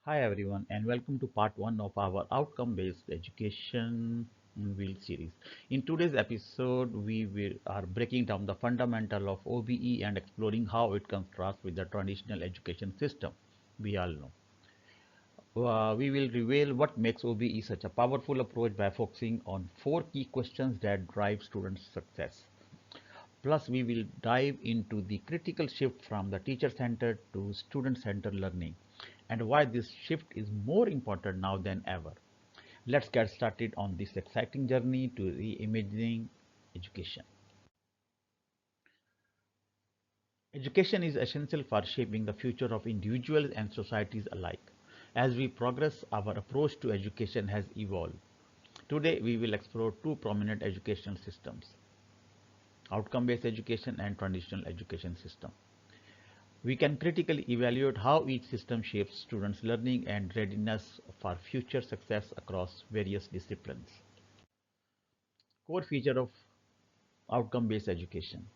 Hi everyone and welcome to part 1 of our outcome-based education wheel series. In today's episode, are breaking down the fundamental of OBE and exploring how it contrasts with the traditional education system we all know. We will reveal what makes OBE such a powerful approach by focusing on 4 key questions that drive students' success. Plus, we will dive into the critical shift from the teacher-centered to student-centered learning and why this shift is more important now than ever. Let's get started on this exciting journey to reimagining education. Education is essential for shaping the future of individuals and societies alike. As we progress, our approach to education has evolved. Today, we will explore 2 prominent educational systems: outcome-based education and traditional education system. We can critically evaluate how each system shapes students' learning and readiness for future success across various disciplines. Core feature of outcome-based education.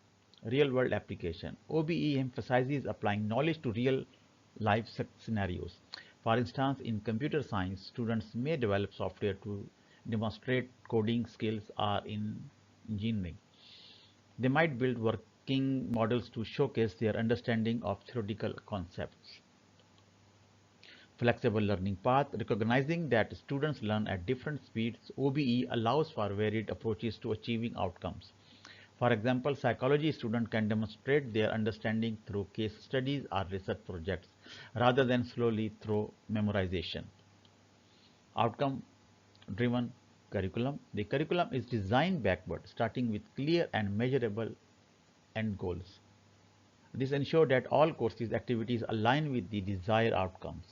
Real-world application. OBE emphasizes applying knowledge to real-life scenarios. For instance, in computer science, students may develop software to demonstrate coding skills, or in engineering, they might build working models to showcase their understanding of theoretical concepts. Flexible learning path. Recognizing that students learn at different speeds, OBE allows for varied approaches to achieving outcomes. For example, psychology students can demonstrate their understanding through case studies or research projects rather than slowly through memorization. Outcome driven curriculum. The curriculum is designed backward, starting with clear and measurable end goals. This ensures that all courses activities align with the desired outcomes.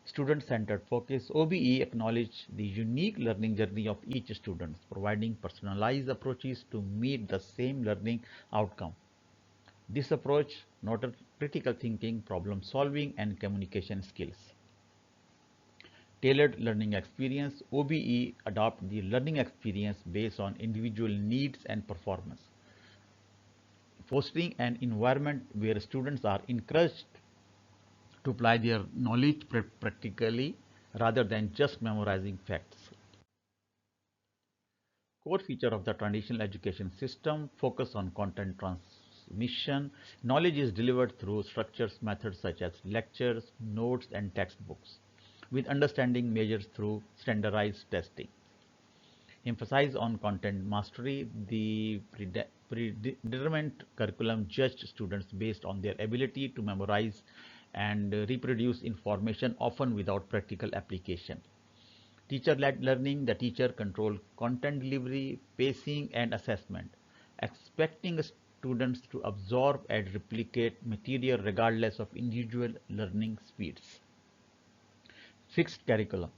Student-centered focus. OBE acknowledges the unique learning journey of each student, providing personalized approaches to meet the same learning outcome. This approach noted critical thinking, problem solving, and communication skills. Tailored learning experience. OBE adopts the learning experience based on individual needs and performance, fostering an environment where students are encouraged to apply their knowledge practically rather than just memorizing facts. Core feature of the traditional education system focus on content transmission. Knowledge is delivered through structured methods such as lectures, notes, and textbooks, with understanding measured through standardized testing. Emphasize on content mastery. The predetermined curriculum judged students based on their ability to memorize and reproduce information, often without practical application. Teacher-led learning. The teacher controls content delivery, pacing, and assessment, expecting students to absorb and replicate material regardless of individual learning speeds. Fixed curriculum.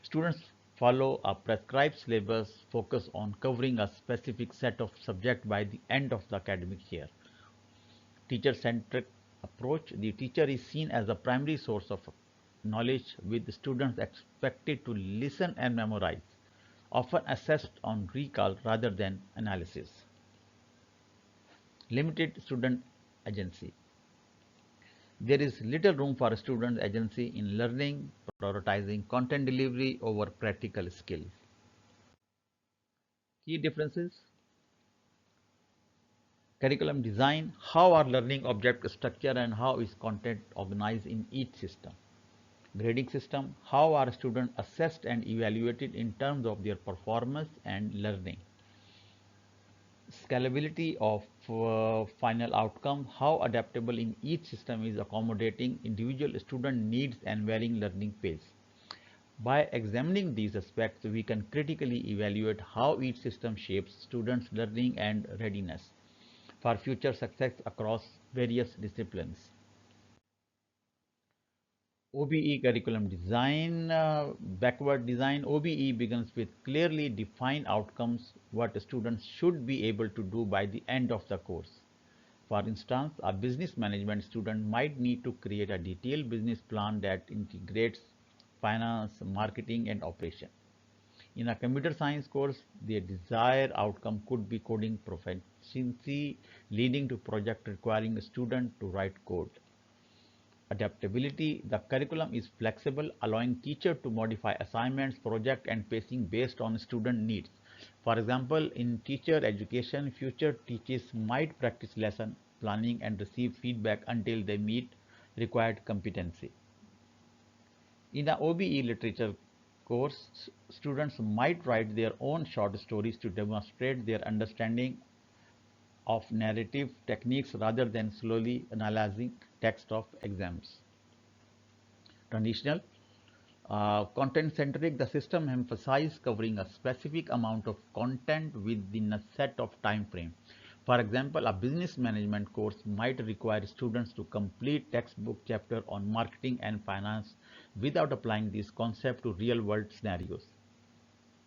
Students follow a prescribed syllabus, focus on covering a specific set of subjects by the end of the academic year. Teacher-centric approach. The teacher is seen as the primary source of knowledge, with students expected to listen and memorize, often assessed on recall rather than analysis. Limited student agency. There is little room for student agency in learning, prioritizing content delivery over practical skills. Key differences: curriculum design, how are learning objects structured and how is content organized in each system. Grading system, how are students assessed and evaluated in terms of their performance and learning. Scalability of final outcome, how adaptable in each system is, accommodating individual student needs and varying learning pace. By examining these aspects, we can critically evaluate how each system shapes students' learning and readiness for future success across various disciplines. OBE curriculum design. Backward design. OBE begins with clearly defined outcomes, what students should be able to do by the end of the course. For instance, a business management student might need to create a detailed business plan that integrates finance, marketing, and operation. In a computer science course, the desired outcome could be coding proficiency, leading to project requiring a student to write code. adaptability. The curriculum is flexible, allowing teacher to modify assignments, project, and pacing based on student needs. For example, in teacher education, future teachers might practice lesson planning and receive feedback until they meet required competency. In the OBE literature course, students might write their own short stories to demonstrate their understanding of narrative techniques rather than slowly analyzing text of exams. Traditional content-centric, the system emphasizes covering a specific amount of content within a set of time frame. For example, a business management course might require students to complete textbook chapter on marketing and finance without applying this concept to real-world scenarios.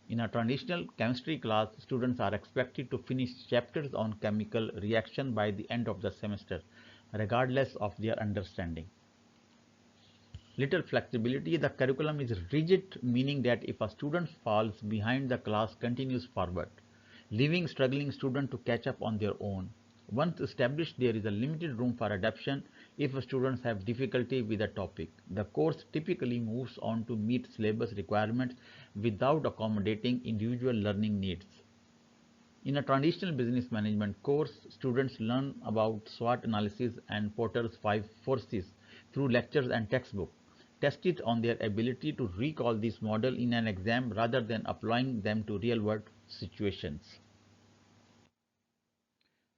In a traditional chemistry class, students are expected to finish chapters on chemical reaction by the end of the semester, regardless of their understanding. Little flexibility, the curriculum is rigid, meaning that if a student falls behind, the class continues forward, leaving struggling students to catch up on their own. Once established, there is a limited room for adaptation if students have difficulty with a topic. The course typically moves on to meet syllabus requirements without accommodating individual learning needs. In a traditional business management course, students learn about SWOT analysis and Porter's 5 forces through lectures and textbook, tested on their ability to recall this model in an exam rather than applying them to real-world situations.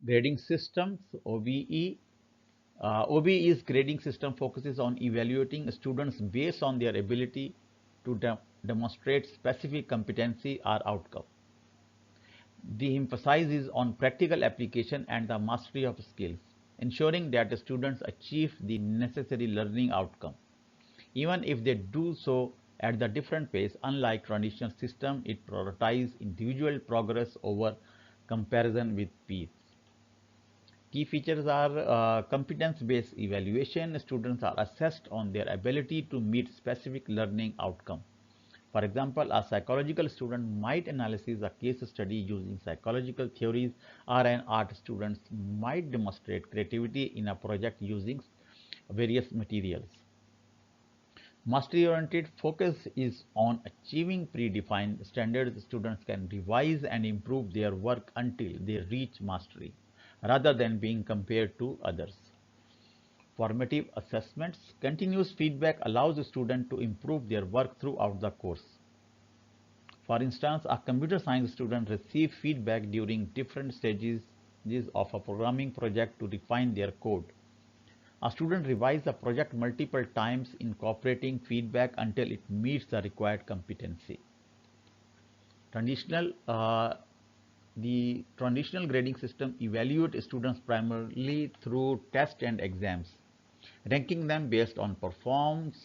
Grading systems, OBE. OBE's grading system focuses on evaluating students based on their ability to demonstrate specific competency or outcome. The emphasis is on practical application and the mastery of skills, ensuring that the students achieve the necessary learning outcome. Even if they do so at the different pace, unlike traditional system, it prioritizes individual progress over comparison with peers. Key features are competence-based evaluation. Students are assessed on their ability to meet specific learning outcome. For example, a psychological student might analyze a case study using psychological theories, or an art student might demonstrate creativity in a project using various materials. Mastery-oriented focus is on achieving predefined standards. Students can revise and improve their work until they reach mastery, rather than being compared to others. Formative assessments. Continuous feedback allows the student to improve their work throughout the course. For instance, a computer science student receives feedback during different stages of a programming project to refine their code. A student revises the project multiple times, incorporating feedback until it meets the required competency. The traditional grading system evaluates students primarily through tests and exams, ranking them based on performance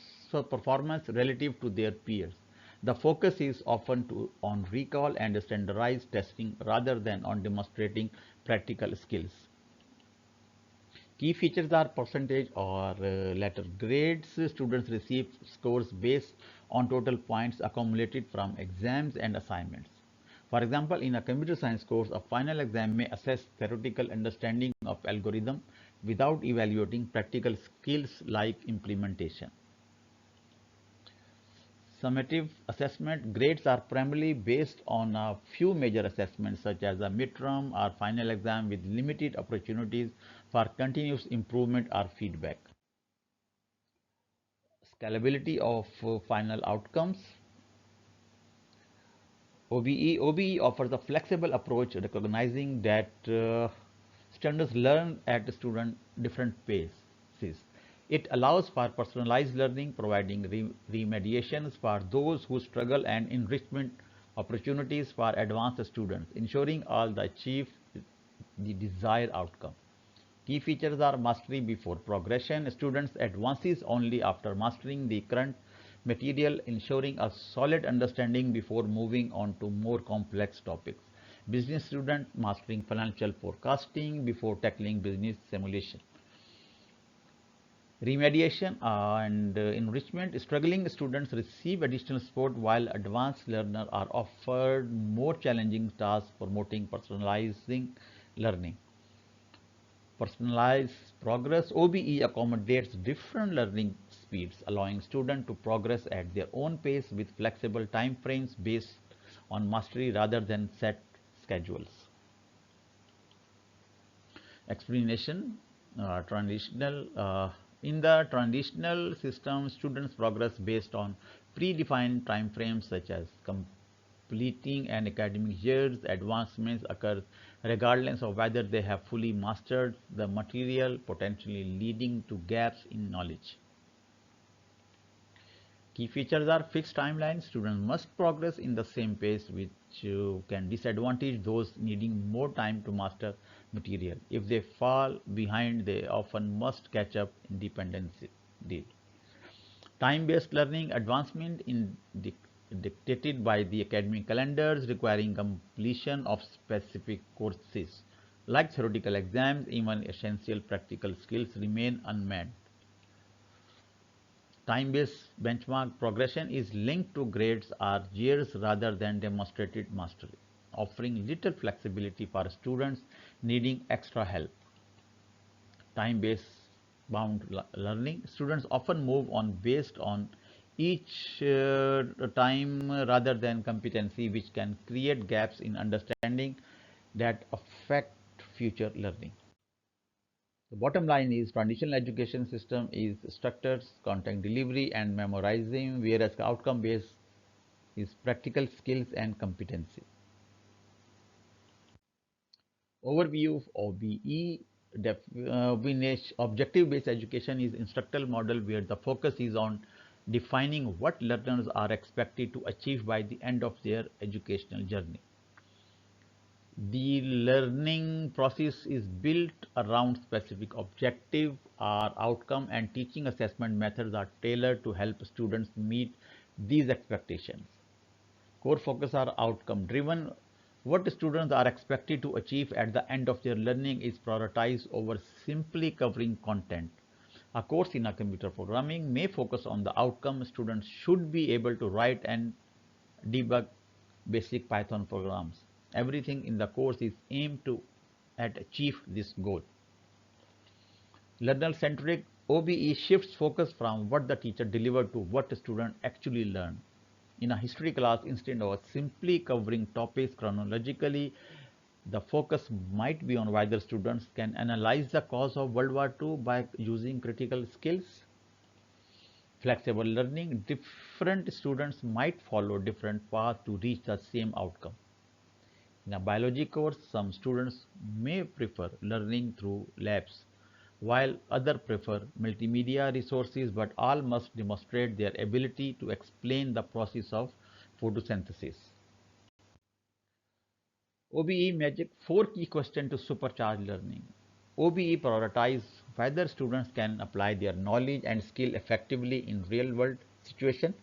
relative to their peers. The focus is often on recall and standardized testing rather than on demonstrating practical skills. Key features are percentage or letter grades. Students receive scores based on total points accumulated from exams and assignments. For example, in a computer science course, a final exam may assess theoretical understanding of algorithm without evaluating practical skills like implementation. Summative assessment grades are primarily based on a few major assessments such as a midterm or final exam, with limited opportunities for continuous improvement or feedback. Scalability of final outcomes. OBE offers a flexible approach, recognizing that students learn at student different paces. It allows for personalized learning, providing remediations for those who struggle and enrichment opportunities for advanced students, ensuring all achieve the desired outcome. Key features are mastery before progression. Students advances only after mastering the current material, ensuring a solid understanding before moving on to more complex topics. Business student mastering financial forecasting before tackling business simulation. Remediation and enrichment. Struggling students receive additional support, while advanced learners are offered more challenging tasks, promoting personalizing learning. Personalized progress. OBE accommodates different learning speeds, allowing students to progress at their own pace with flexible time frames based on mastery rather than set schedules. Explanation. Transitional In the traditional system, students progress based on predefined time frames such as completing an academic year. Advancements occur regardless of whether they have fully mastered the material, potentially leading to gaps in knowledge. Key features are fixed timelines. Students must progress in the same pace, which can disadvantage those needing more time to master material. If they fall behind, they often must catch up independently. Time-based learning. Advancement in dictated by the academic calendars, requiring completion of specific courses. Like theoretical exams, even essential practical skills remain unmet. Time-based benchmark progression is linked to grades or years rather than demonstrated mastery, offering little flexibility for students needing extra help. Time-based bound learning. Students often move on based on each time rather than competency, which can create gaps in understanding that affect future learning. The bottom line is traditional education system is structures, content delivery and memorizing, whereas outcome based is practical skills and competency. Overview of OBE. Objective based education is instructional model where the focus is on defining what learners are expected to achieve by the end of their educational journey. The learning process is built around specific objective or outcome, and teaching assessment methods are tailored to help students meet these expectations. Core focus are outcome driven. What students are expected to achieve at the end of their learning is prioritized over simply covering content. A course in a computer programming may focus on the outcome. Students should be able to write and debug basic Python programs. Everything in the course is aimed to achieve this goal. Learner-centric. OBE shifts focus from what the teacher delivered to what the student actually learned. In a history class, instead of simply covering topics chronologically, the focus might be on whether students can analyze the cause of World War II by using critical skills. Flexible learning. Different students might follow different paths to reach the same outcome. In a biology course, some students may prefer learning through labs, while others prefer multimedia resources, but all must demonstrate their ability to explain the process of photosynthesis. OBE Magic 4 key questions to supercharge learning. OBE prioritize whether students can apply their knowledge and skill effectively in real world situation.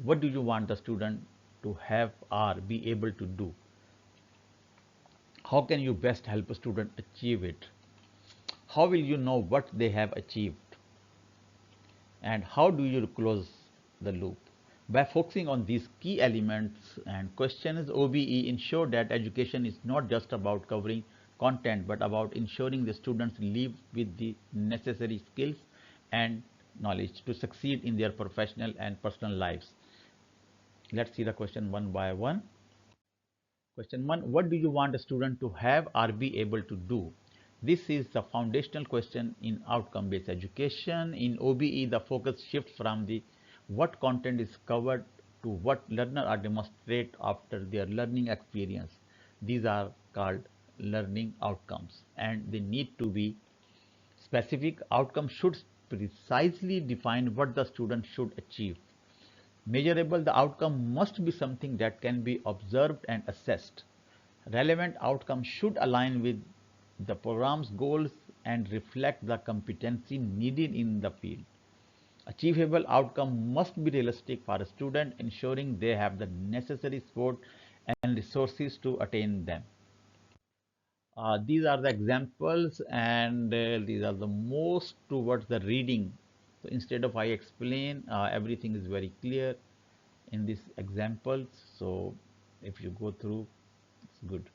What do you want the student to have or be able to do? How can you best help a student achieve it? How will you know what they have achieved? And how do you close the loop? By focusing on these key elements and questions, OBE ensure that education is not just about covering content but about ensuring the students live with the necessary skills and knowledge to succeed in their professional and personal lives. Let's see the question one by one. Question 1. What do you want a student to have or be able to do? This is the foundational question in outcome-based education. In OBE, the focus shifts from the what content is covered to what learners are demonstrate after their learning experience. These are called learning outcomes, and they need to be specific. Outcomes should precisely define what the student should achieve. Measurable. The outcome must be something that can be observed and assessed. Relevant outcomes should align with the program's goals and reflect the competency needed in the field. Achievable outcome must be realistic for a student, ensuring they have the necessary support and resources to attain them. These are the examples, and these are the most towards the reading. So instead of I explain, everything is very clear in these examples. So if you go through, it's good.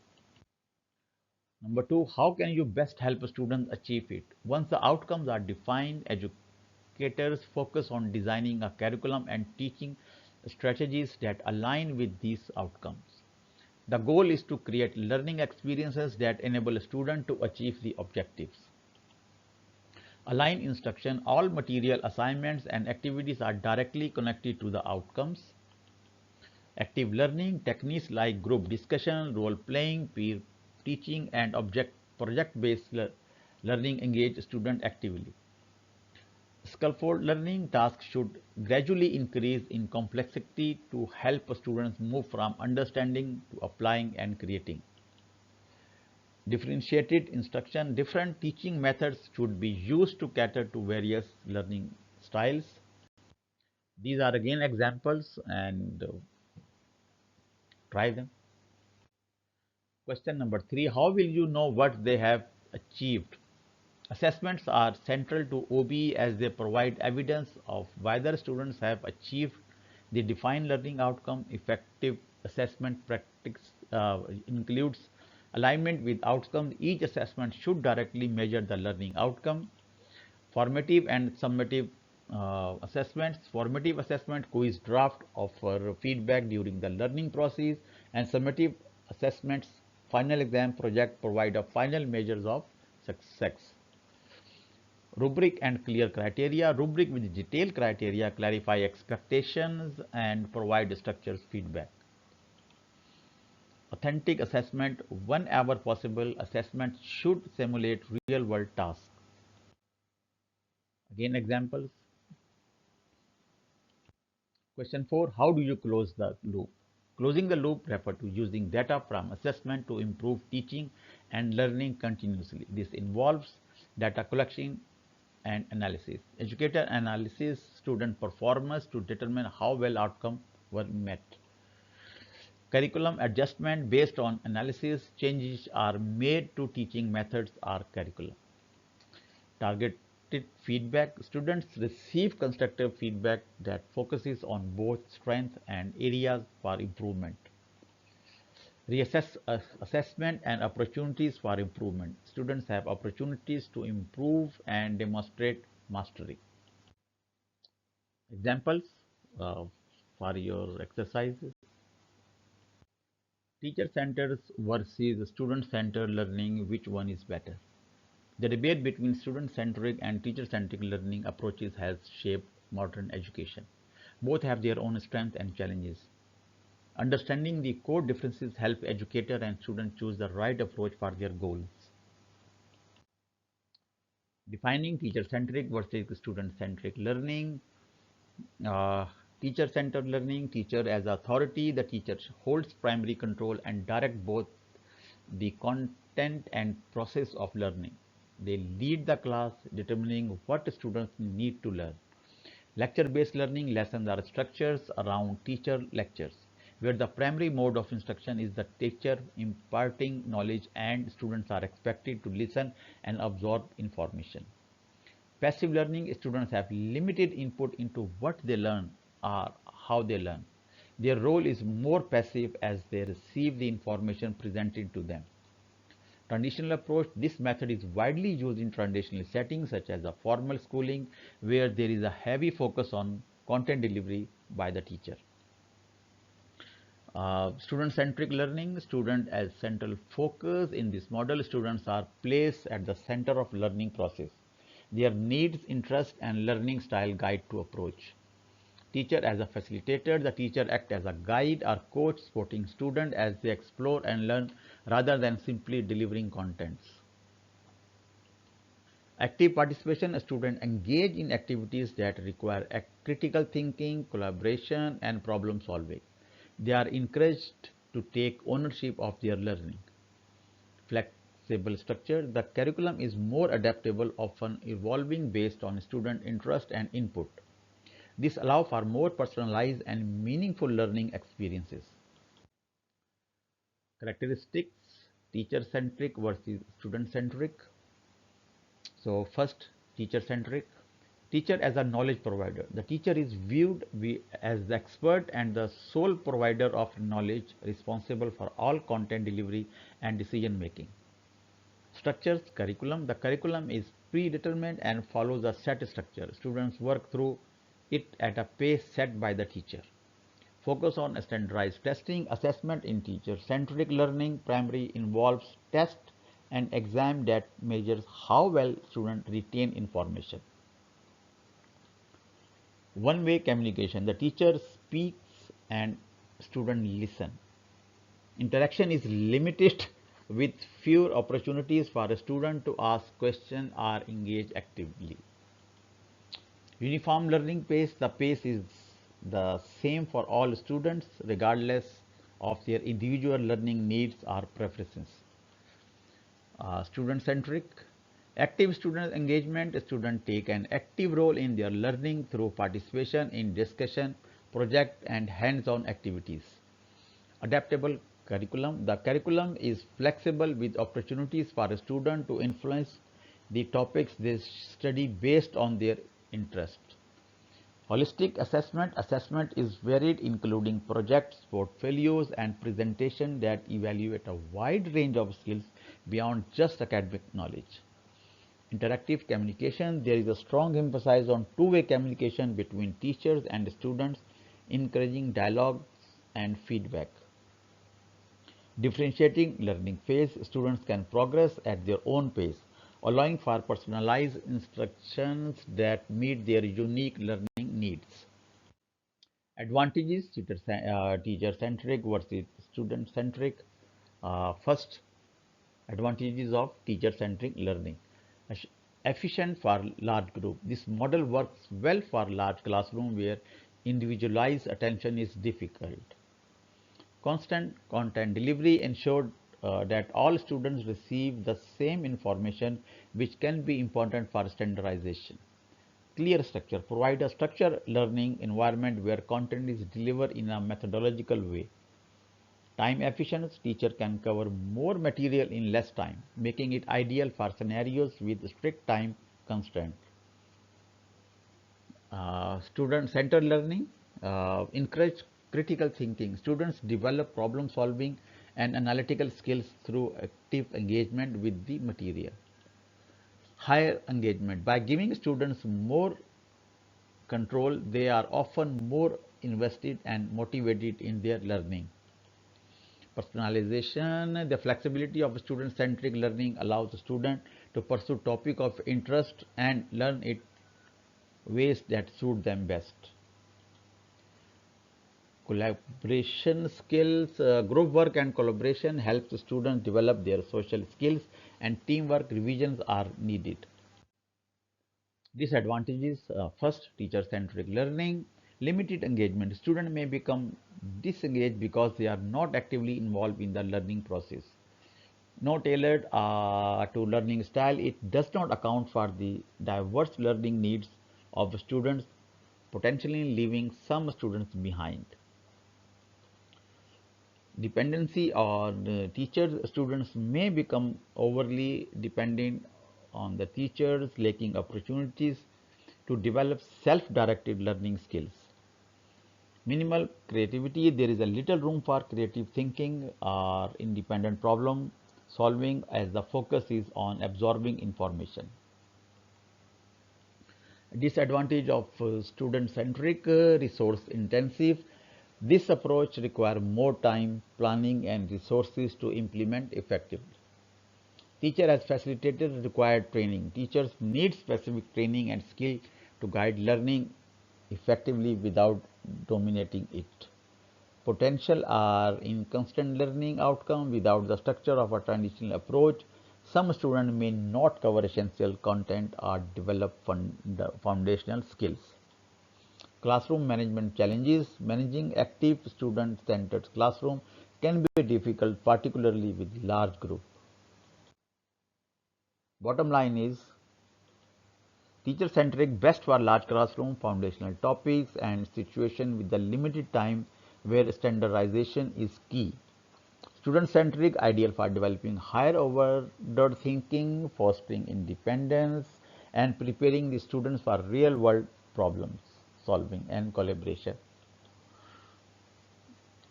Number two, how can you best help students achieve it? Once the outcomes are defined, educators focus on designing a curriculum and teaching strategies that align with these outcomes. The goal is to create learning experiences that enable a student to achieve the objectives. Align instruction. All material assignments and activities are directly connected to the outcomes. Active learning techniques like group discussion, role playing, peer teaching, and project based learning engage students actively. Scaffold learning tasks should gradually increase in complexity to help students move from understanding to applying and creating. Differentiated instruction. Different teaching methods should be used to cater to various learning styles. These are again examples and try them. Question number 3. How will you know what they have achieved? Assessments are central to OBE as they provide evidence of whether students have achieved the defined learning outcome. Effective assessment practice includes alignment with outcomes. Each assessment should directly measure the learning outcome. Formative and summative assessments. Formative assessment quiz draft offer feedback during the learning process, and summative assessments final exam project provide a final measures of success. Rubric and clear criteria. Rubric with detailed criteria clarify expectations and provide structured feedback. Authentic assessment. Whenever possible, assessment should simulate real world tasks. Again examples. Question 4. How do you close the loop? Closing the loop refers to using data from assessment to improve teaching and learning continuously. This involves data collection and analysis. Educator analysis student performance to determine how well outcomes were met. Curriculum adjustment based on analysis. Changes are made to teaching methods or curriculum. Targeted feedback. Students receive constructive feedback that focuses on both strengths and areas for improvement. Reassess assessment and opportunities for improvement. Students have opportunities to improve and demonstrate mastery. Examples for your exercises. Teacher-centered versus student-centered learning, which one is better? The debate between student-centric and teacher-centric learning approaches has shaped modern education. Both have their own strengths and challenges. Understanding the core differences help educator and student choose the right approach for their goals. Defining teacher-centric versus student-centric learning. Uh, Teacher-centered learning, teacher as authority, the teacher holds primary control and direct both the content and process of learning. They lead the class, determining what students need to learn. Lecture-based learning lessons are structures around teacher lectures, where the primary mode of instruction is the teacher imparting knowledge and students are expected to listen and absorb information. Passive learning, students have limited input into what they learn or how they learn. Their role is more passive as they receive the information presented to them. Traditional approach, this method is widely used in traditional settings such as a formal schooling where there is a heavy focus on content delivery by the teacher. Student-centric learning, student as central focus. In this model, students are placed at the center of learning process. Their needs, interest, and learning style guide to approach. Teacher as a facilitator, the teacher acts as a guide or coach supporting students as they explore and learn rather than simply delivering contents. Active participation, students engage in activities that require critical thinking, collaboration, and problem solving. They are encouraged to take ownership of their learning. Flexible structure, the curriculum is more adaptable, often evolving based on student interest and input. This allows for more personalized and meaningful learning experiences. Characteristics, teacher-centric versus student-centric. So first, teacher-centric. Teacher as a knowledge provider. The teacher is viewed as the expert and the sole provider of knowledge responsible for all content delivery and decision making. Structures curriculum. The curriculum is predetermined and follows a set structure. Students work through it at a pace set by the teacher. Focus on standardized testing. Assessment in teacher-centric learning primarily involves test and exam that measures how well students retain information. One-way communication. The teacher speaks and students listen. Interaction is limited with fewer opportunities for a student to ask questions or engage actively. Uniform learning pace. The pace is the same for all students regardless of their individual learning needs or preferences. Student-centric. Active student engagement. Students take an active role in their learning through participation in discussion, project and hands-on activities. Adaptable curriculum. The curriculum is flexible with opportunities for a student to influence the topics they study based on their interest. Holistic assessment. Assessment is varied, including projects, portfolios, and presentation that evaluate a wide range of skills beyond just academic knowledge. Interactive communication. There is a strong emphasis on two-way communication between teachers and students, encouraging dialogue and feedback. Differentiating learning phase. Students can progress at their own pace, allowing for personalized instructions that meet their unique learning needs. Advantages: teacher-centric versus student-centric. First, advantages of teacher-centric learning. Efficient for large group. This model works well for large classroom where individualized attention is difficult. Constant content delivery ensured that all students receive the same information, which can be important for standardization. Clear structure. Provide a structured learning environment where content is delivered in a methodological way. Time efficient. Teacher can cover more material in less time, making it ideal for scenarios with strict time constraints. Student-centered learning. Encourage critical thinking. Students develop problem solving and analytical skills through active engagement with the material. Higher engagement. By giving students more control, they are often more invested and motivated in their learning. Personalization. The flexibility of student-centric learning allows the student to pursue topic of interest and learn it ways that suit them best. Collaboration skills. Group work and collaboration helps students develop their social skills, and teamwork revisions are needed. Disadvantages. First, teacher-centric learning. Limited engagement. Students may become disengaged because they are not actively involved in the learning process. No tailored to learning style. It does not account for the diverse learning needs of students, potentially leaving some students behind. Dependency on teachers. Students may become overly dependent on the teachers, lacking opportunities to develop self-directed learning skills. Minimal creativity. There is a little room for creative thinking or independent problem solving, as the focus is on absorbing information. Disadvantage of student-centric, resource intensive. This approach requires more time, planning and resources to implement effectively. Teacher as facilitator required training. Teachers need specific training and skill to guide learning effectively without dominating it. Potential are in constant learning outcome without the structure of a traditional approach. Some students may not cover essential content or develop foundational skills. Classroom management challenges. Managing active student-centered classroom can be difficult, particularly with large groups. Bottom line is, teacher-centric best for large classroom, foundational topics and situation with the limited time where standardization is key. Student-centric ideal for developing higher order thinking, fostering independence and preparing the students for real-world problems solving and collaboration.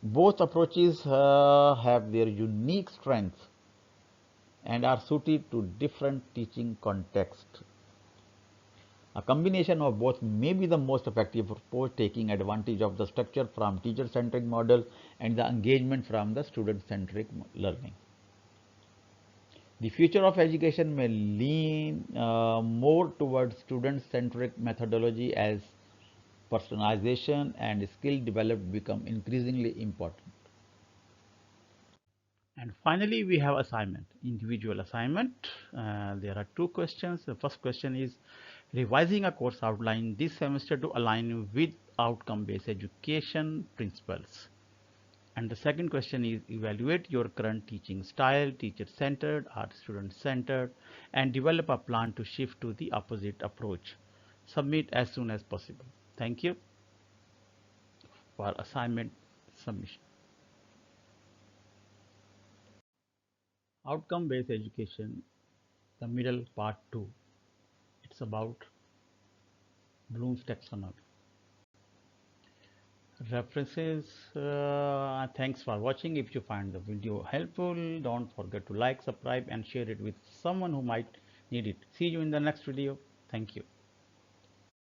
Both approaches have their unique strengths and are suited to different teaching contexts. A combination of both may be the most effective approach, taking advantage of the structure from teacher-centric model and the engagement from the student-centric learning. The future of education may lean more towards student-centric methodology as personalization and skill development become increasingly important. And finally, we have assignment, individual assignment. There are two questions. The first question is revising a course outline this semester to align with outcome-based education principles. And the second question is evaluate your current teaching style, teacher-centered or student-centered, and develop a plan to shift to the opposite approach. Submit as soon as possible. Thank you for assignment submission. Outcome-based education, the middle part 2. It's about Bloom's taxonomy. References. Thanks for watching. If you find the video helpful, don't forget to like, subscribe and share it with someone who might need it. See you in the next video. Thank you.